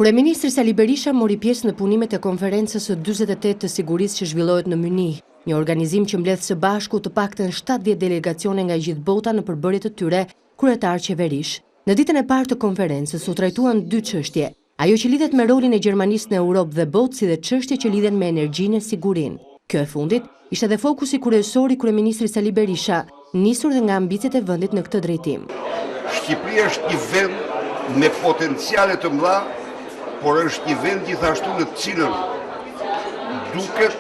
Kryeministri Sali Berisha mori pjesë në punimet e konferencës së 48 të sigurisë që zhvillohet në Mynih, një organizim që mbledh së bashku të paktën 70 delegacione nga gjithë bota në përbërje të tyre kryetar qeverish. Në ditën e parë të konferencës u trajtuan dy çështje, ajo që lidhet me rolin e Gjermanisë në Europë dhe botë, si dhe çështje që lidhen me energjinë e sigurinë. Kjo e fundit ishte dhe fokusi kryesor i kryeministrit Sali Berisha, nisur dhe nga ambicet e vendit në këtë drejtim. Shqipëria është një vend me potenciale të mëdha, por është një vend gjithashtu në të cilën duket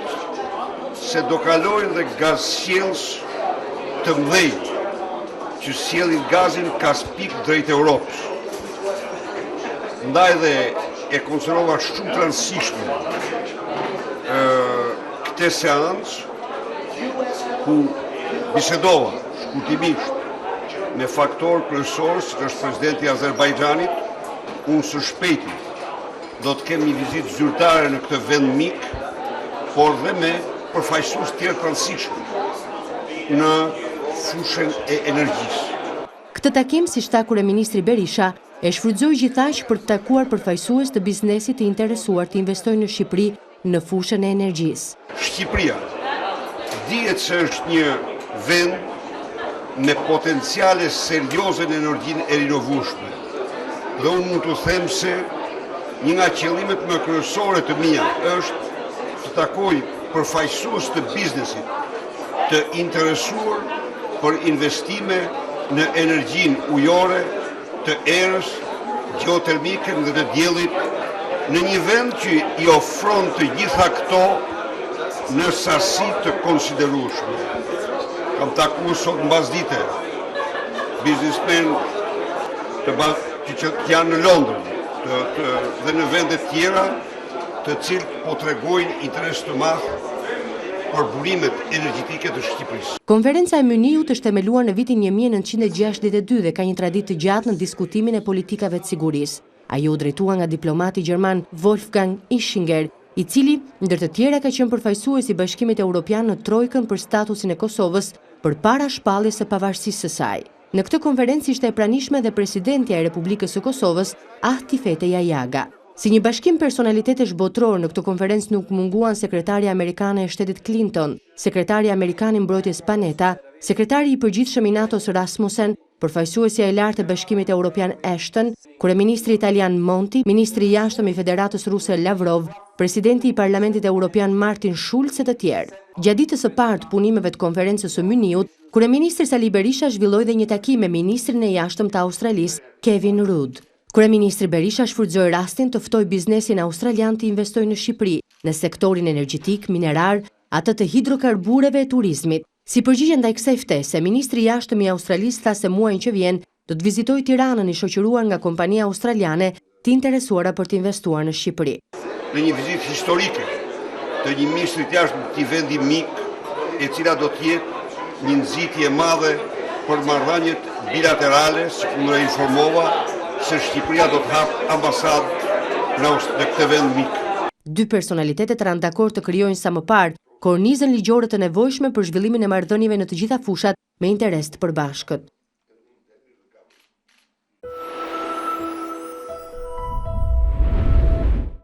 se do kalojnë dhe gazsjellës të mëdhenj që sjellin gazin Kaspik drejt Europës. Ndaj dhe e konsiderova shumë të rëndësishme këtë seancë ku bisedova shkurtimisht me faktor kryesor që është presidenti i Azerbajxhanit. Unë së shpejti do të kemi një vizitë zyrtare në këtë vend mik, por dhe me përfaqësues tjerë të rëndësishëm në fushën e energjisë. Këtë takim, siç tha kryeministri Berisha, e shfrytëzoi gjithaqë për të takuar përfaqësues të biznesit të interesuar të investojnë në Shqipëri në fushën e energjisë. Shqipëria dihet se është një vend me potenciale serioze në energjinë e rinovueshme. Dhe unë mund të them se një nga qëllimet më kryesore të mia është të takoj përfaqësues të biznesit të interesuar për investime në energjinë ujore, të erës, gjeotermike dhe të diellit, në një vend që i ofron të gjitha këto në sasi të konsiderueshme. Kam takuar sot mbasdite biznesmen që janë në Londër dhe në vendet tjera, të cilët po tregojnë interes të madh për burimet energjetike të Shqipërisë. Konferenca e Mynihut është themeluar në vitin 1962 dhe ka një traditë të gjatë në diskutimin e politikave të sigurisë. Ajo u drejtua nga diplomati gjerman Wolfgang Ischinger, i cili, ndër të tjera, ka qenë përfaqësues i Bashkimit Evropian në Trojkën për statusin e Kosovës përpara shpalljes së pavarësisë së saj. Në këtë konferencë ishte e pranishme dhe presidentja e Republikës së Kosovës, Ahti Fete Jajaga. Si një bashkim personalitetesh botror, në këtë konferencë nuk munguan sekretarja amerikane e shtetit Clinton, sekretarja amerikane i mbrojtjes Panetta, sekretari i përgjithshëm i NATO-s Rasmussen, përfaqësuesja e lartë e Bashkimit Evropian Ashton, kryeministri italian Monti, ministri i jashtëm i Federatës Ruse Lavrov, presidenti i Parlamentit Evropian Martin Schulz e të tjerë. Gjatë ditës së parë të punimeve të konferencës së Mynihut, kryeministri Sali Berisha zhvilloi dhe një takim me ministrin e jashtëm të Australisë, Kevin Rudd. Kryeministri Berisha shfrytëzoi rastin të ftoi biznesin australian të investojë në Shqipëri, në sektorin energjetik, minerar, atë të hidrokarbureve e turizmit. Si përgjigje ndaj kësaj ftese, ministri i jashtëm i Australisë tha se muajin që vjen do të vizitojë Tiranën i shoqëruar nga kompania australiane të interesuara për të investuar në Shqipëri. Në një vizitë historike të një ministri të jashtëm të një vendi mik, e cila do të jetë një nxitje e madhe për marrëdhëniet bilaterale, siç më informova se Shqipëria do të hapë ambasadë në këtë vend mik. Dy personalitetet ranë dakord të krijojnë sa më parë kornizën ligjore të nevojshme për zhvillimin e marrëdhënieve në të gjitha fushat me interes të përbashkët.